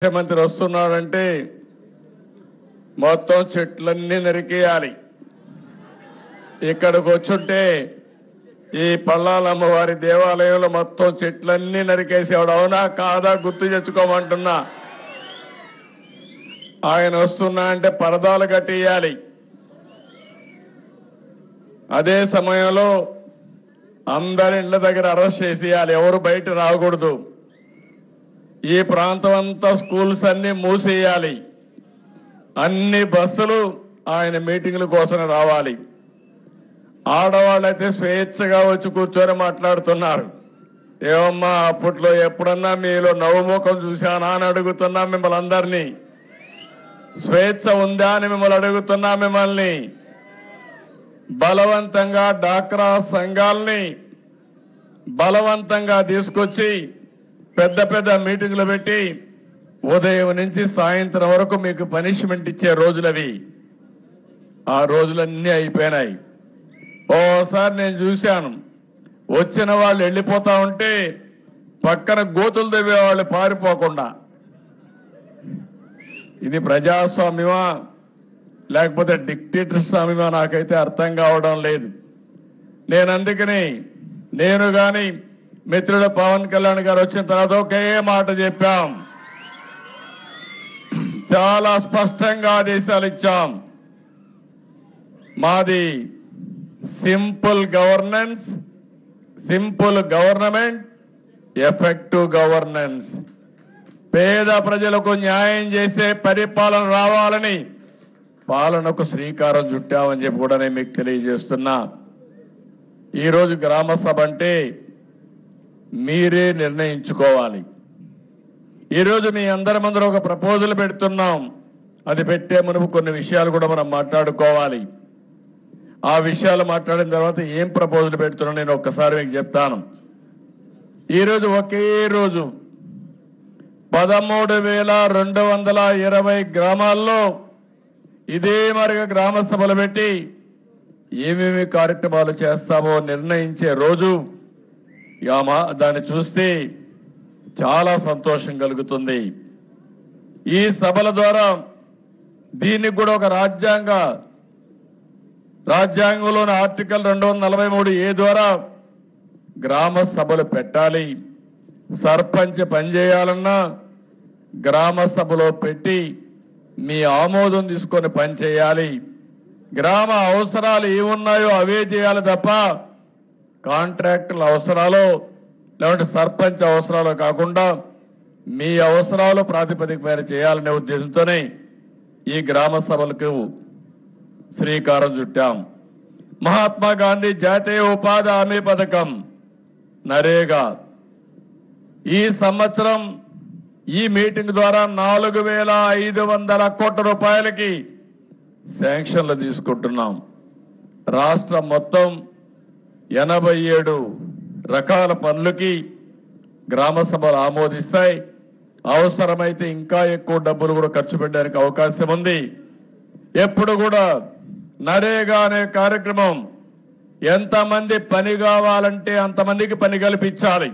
ముఖ్యమంత్రి వస్తున్నాడంటే మొత్తం చెట్లన్నీ నరికేయాలి. ఇక్కడికి వచ్చుంటే ఈ పల్లాలమ్మవారి దేవాలయంలో మొత్తం చెట్లన్నీ నరికేసేవాడు. అవునా కాదా గుర్తు తెచ్చుకోమంటున్నా. ఆయన వస్తున్నా అంటే పరదాలు కట్టేయాలి. అదే సమయంలో అందరి ఇళ్ల దగ్గర అరెస్ట్ చేసేయాలి. ఎవరు బయట రాకూడదు. ఈ ప్రాంతం అంతా స్కూల్స్ అన్ని మూసేయాలి. అన్ని బస్సులు ఆయన మీటింగ్ల కోసం రావాలి. ఆడవాళ్ళైతే స్వేచ్ఛగా వచ్చి కూర్చొని మాట్లాడుతున్నారు. ఏమమ్మా అప్పట్లో ఎప్పుడన్నా మీలో నవ్వుముఖం చూశానా అని అడుగుతున్నా మిమ్మల్ని అందరినీ. స్వేచ్ఛ ఉందా అని మిమ్మల్ని అడుగుతున్నా. మిమ్మల్ని బలవంతంగా డాక్రా సంఘాలని బలవంతంగా తీసుకొచ్చి పెద్ద పెద్ద మీటింగులు పెట్టి ఉదయం నుంచి సాయంత్రం వరకు మీకు పనిష్మెంట్ ఇచ్చే రోజులవి. ఆ రోజులన్నీ అయిపోయినాయి. ఓసారి నేను చూశాను, వచ్చిన వాళ్ళు వెళ్ళిపోతా ఉంటే పక్కన గోతులు తవ్వేవాళ్ళు పారిపోకుండా. ఇది ప్రజాస్వామ్యమా లేకపోతే డిక్టేటర్ స్వామ్యమా నాకైతే అర్థం కావడం లేదు. నేను అందుకని నేను కానీ మిత్రుడు పవన్ కళ్యాణ్ గారు వచ్చిన తర్వాత ఒకే మాట చెప్పాం. చాలా స్పష్టంగా ఆదేశాలు ఇచ్చాం. మాది simple governance, simple government, effective governance. పేద ప్రజలకు న్యాయం చేసే పరిపాలన రావాలని పాలనకు శ్రీకారం చుట్టామని చెప్పి కూడా నేను మీకు తెలియజేస్తున్నా. ఈరోజు గ్రామ సభ అంటే మీరే నిర్ణయించుకోవాలి. ఈరోజు మీ అందరి ముందర ఒక ప్రపోజల్ పెడుతున్నాం. అది పెట్టే మునుపు కొన్ని విషయాలు కూడా మనం మాట్లాడుకోవాలి. ఆ విషయాలు మాట్లాడిన తర్వాత ఏం ప్రపోజల్ పెడుతున్నా నేను ఒక్కసారి మీకు చెప్తాను. ఈరోజు ఒకే రోజు 13,220 గ్రామాల్లో ఇదే మరిగా గ్రామ సభలు పెట్టి ఏమేమి కార్యక్రమాలు చేస్తామో నిర్ణయించే రోజు. దాన్ని చూస్తే చాలా సంతోషం కలుగుతుంది. ఈ సభల ద్వారా దీనికి కూడా ఒక రాజ్యాంగంలోని ఆర్టికల్ 243A ద్వారా గ్రామ సభలు పెట్టాలి. సర్పంచ్ పనిచేయాలన్నా గ్రామ సభలో పెట్టి మీ ఆమోదం తీసుకొని పనిచేయాలి. గ్రామ అవసరాలు ఏమున్నాయో అవే చేయాలి తప్ప కాంట్రాక్టుల అవసరాలు లేదంటే సర్పంచ్ అవసరాలు కాకుండా మీ అవసరాలు ప్రాతిపదిక మేర చేయాలనే ఉద్దేశంతోనే ఈ గ్రామ సభలకు శ్రీకారం చుట్టాం. మహాత్మా గాంధీ జాతీయ ఉపాధి హామీ పథకం నరేగా ఈ సంవత్సరం ఈ మీటింగ్ ద్వారా 4,500 కోట్ల రూపాయలకి శాంక్షన్లు తీసుకుంటున్నాం. రాష్ట్రం మొత్తం 87 రకాల పనులకి గ్రామ సభలు ఆమోదిస్తాయి. అవసరమైతే ఇంకా ఎక్కువ డబ్బులు కూడా ఖర్చు పెట్టడానికి అవకాశం ఉంది. ఎప్పుడు కూడా నరేగా అనే కార్యక్రమం ఎంతమంది పని కావాలంటే అంతమందికి పని కల్పించాలి.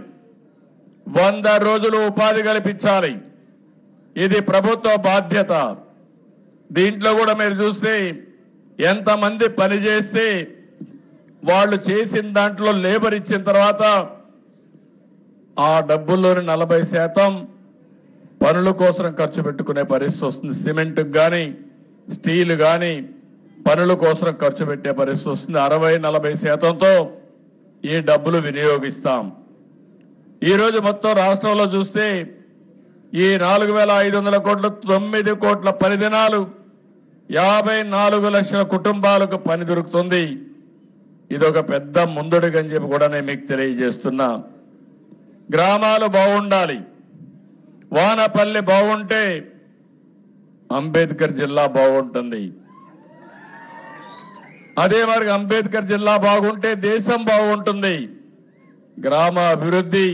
100 రోజులు ఉపాధి కల్పించాలి. ఇది ప్రభుత్వ బాధ్యత. దీంట్లో కూడా మీరు చూస్తే ఎంతమంది పని చేస్తే వాళ్ళు చేసిన దాంట్లో లేబర్ ఇచ్చిన తర్వాత ఆ డబ్బుల్లోని 40% పనుల కోసం ఖర్చు పెట్టుకునే పరిస్థితి వస్తుంది. సిమెంట్కి కానీ స్టీల్ కానీ పనుల కోసం ఖర్చు పెట్టే పరిస్థితి వస్తుంది. 60-40%తో ఈ డబ్బులు వినియోగిస్తాం. ఈరోజు మొత్తం రాష్ట్రంలో చూస్తే ఈ 4,500 కోట్లు 9 కోట్ల పని దినాలు 54 లక్షల కుటుంబాలకు పని దొరుకుతుంది. ఇదొక పెద్ద ముందడుగని చెప్పి కూడా నేను మీకు తెలియజేస్తున్నా. గ్రామాలు బాగుండాలి. వానపల్లి బాగుంటే అంబేద్కర్ జిల్లా బాగుంటుంది. అదే మరి అంబేద్కర్ జిల్లా బాగుంటే దేశం బాగుంటుంది. గ్రామ అభివృద్ధి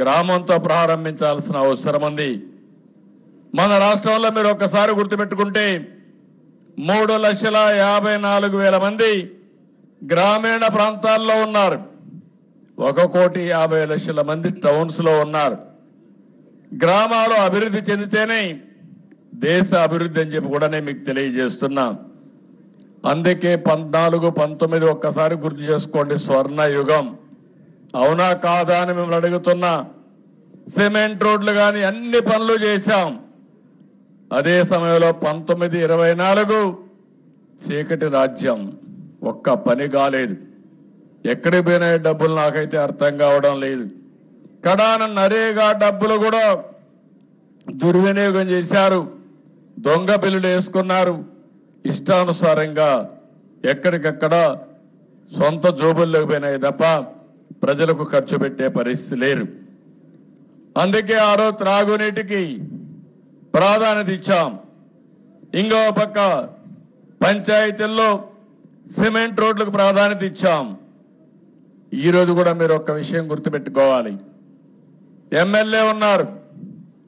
గ్రామంతో ప్రారంభించాల్సిన అవసరం ఉంది. మన రాష్ట్రంలో మీరు ఒక్కసారి గుర్తుపెట్టుకుంటే 3,54,000 మంది గ్రామీణ ప్రాంతాల్లో ఉన్నారు. 1,50,00,000 మంది టౌన్స్ లో ఉన్నారు. గ్రామాలు అభివృద్ధి చెందితేనే దేశ అభివృద్ధి అని చెప్పి కూడా నేను మీకు తెలియజేస్తున్నా. అందుకే 14, 19 ఒక్కసారి గుర్తు చేసుకోండి, స్వర్ణ యుగం. అవునా కాదా అని మిమ్మల్ని అడుగుతున్నా. సిమెంట్ రోడ్లు కానీ అన్ని పనులు చేశాం. అదే సమయంలో 19, 24 చీకటి రాజ్యం, ఒక్క పని కాలేదు. ఎక్కడికి పోయినా డబ్బులు నాకైతే అర్థం కావడం లేదు. కడాన నరేగా డబ్బులు కూడా దుర్వినియోగం చేశారు, దొంగ బిల్లులు వేసుకున్నారు. ఇష్టానుసారంగా ఎక్కడికక్కడ సొంత జోబుల్లోకి పోయినాయి తప్ప ప్రజలకు ఖర్చు పెట్టే పరిస్థితి లేరు. అందుకే ఆ రోజు త్రాగునీటికి ప్రాధాన్యత ఇచ్చాం. ఇంకో పక్క పంచాయతీల్లో సిమెంట్ రోడ్లకు ప్రాధాన్యత ఇచ్చాం. ఈరోజు కూడా మీరు ఒక్క విషయం గుర్తుపెట్టుకోవాలి. ఎమ్మెల్యే ఉన్నారు,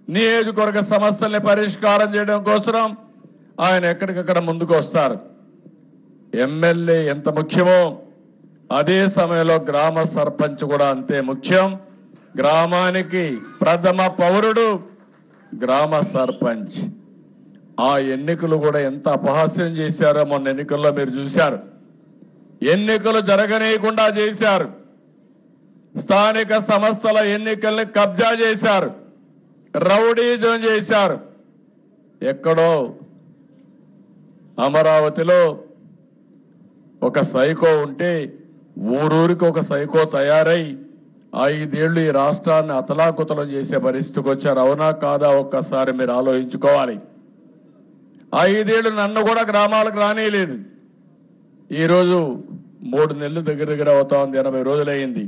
నియోజకవర్గ సమస్యల్ని పరిష్కారం చేయడం కోసం ఆయన ఎక్కడికక్కడ ముందుకు వస్తారు. ఎమ్మెల్యే ఎంత ముఖ్యమో అదే సమయంలో గ్రామ సర్పంచ్ కూడా అంతే ముఖ్యం. గ్రామానికి ప్రథమ పౌరుడు గ్రామ సర్పంచ్. ఆ ఎన్నికలు కూడా ఎంత అపహాస్యం చేశారో మొన్న ఎన్నికల్లో మీరు చూశారు. ఎన్నికలు జరగనీయకుండా చేశారు. స్థానిక సంస్థల ఎన్నికల్ని కబ్జా చేశారు, రౌడీజం చేశారు. ఎక్కడో అమరావతిలో ఒక సైకో ఉంటే ఊరూరికి ఒక సైకో తయారై 5 ఏళ్లు ఈ రాష్ట్రాన్ని అతలాకుతలం చేసే పరిస్థితికి వచ్చారు. అవునా కాదా ఒక్కసారి మీరు ఆలోచించుకోవాలి. 5 ఏళ్లు నన్ను కూడా గ్రామాలకు రానియలేదు. ఈరోజు 3 నెలలు దగ్గర అవుతా ఉంది, 80 రోజులైంది.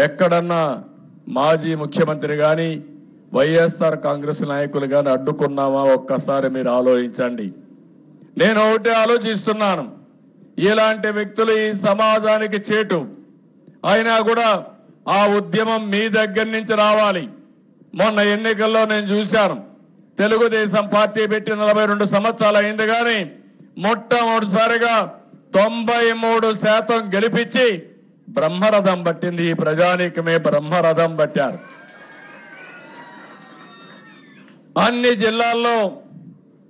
ఎక్కడన్నా మాజీ ముఖ్యమంత్రి కానీ వైఎస్ఆర్ కాంగ్రెస్ నాయకులు కానీ అడ్డుకున్నామా ఒక్కసారి మీరు ఆలోచించండి. నేను ఒకటే ఆలోచిస్తున్నాను, ఇలాంటి వ్యక్తులు ఈ సమాజానికి చేటు. అయినా కూడా ఆ ఉద్యమం మీ దగ్గర నుంచి రావాలి. మొన్న ఎన్నికల్లో నేను చూశాను, తెలుగుదేశం పార్టీ పెట్టి 42 సంవత్సరాలు అయింది కానీ మొట్టమొదటిసారిగా 93% గెలిపించి బ్రహ్మరథం పట్టింది. ఈ ప్రజానీకమే బ్రహ్మరథం పట్టారు. అన్ని జిల్లాల్లో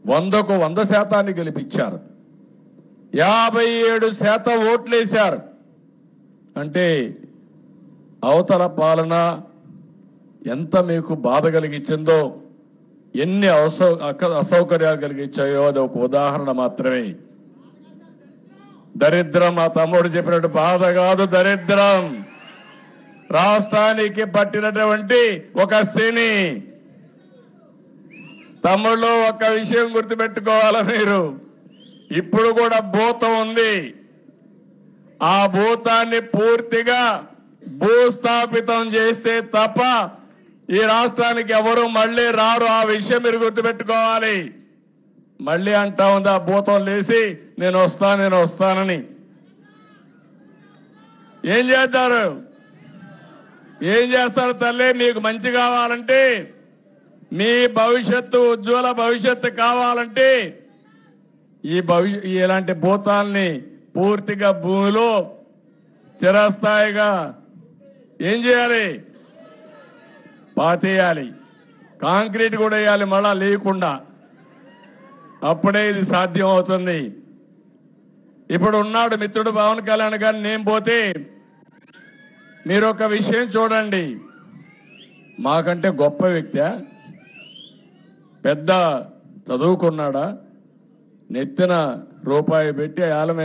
100కు 100% గెలిపించారు. 57% ఓట్లేశారు. అంటే అవతల పాలన ఎంత మీకు బాధ కలిగించిందో, ఎన్ని అసౌకర్యాలు కలిగించాయో అది ఒక ఉదాహరణ మాత్రమే. దరిద్రం మా తమ్ముడు చెప్పినట్టు బాధ కాదు, దరిద్రం రాష్ట్రానికి పట్టినటువంటి ఒక శని. తమ్ముళ్ళు ఒక్క విషయం గుర్తుపెట్టుకోవాలి మీరు, ఇప్పుడు కూడా భూతం ఉంది. ఆ భూతాన్ని పూర్తిగా భూస్థాపితం చేస్తే తప్ప ఈ రాష్ట్రానికి ఎవరు మళ్ళీ రారు. ఆ విషయం మీరు గుర్తుపెట్టుకోవాలి. మళ్ళీ అంటా ఉంది ఆ భూతం లేచి నేను వస్తానని. ఏం చేస్తారు? ఏం చేస్తారు తల్లి? మీకు మంచి కావాలంటే, మీ భవిష్యత్తు ఉజ్వల భవిష్యత్తు కావాలంటే ఇలాంటి భూతాల్ని పూర్తిగా భూమిలో చిరస్థాయిగా ఏం చేయాలి? పాతేయాలి. కాంక్రీట్ కూడా వేయాలి మళ్ళా లేకుండా. అప్పుడే ఇది సాధ్యం అవుతుంది. ఇప్పుడు ఉన్నాడు మిత్రుడు పవన్ కళ్యాణ్ గారు, నేను పోతే మీరు ఒక విషయం చూడండి, మాకంటే గొప్ప వ్యక్తి, పెద్ద చదువుకున్నాడా, నెత్తిన రూపాయి పెట్టి ఆలమే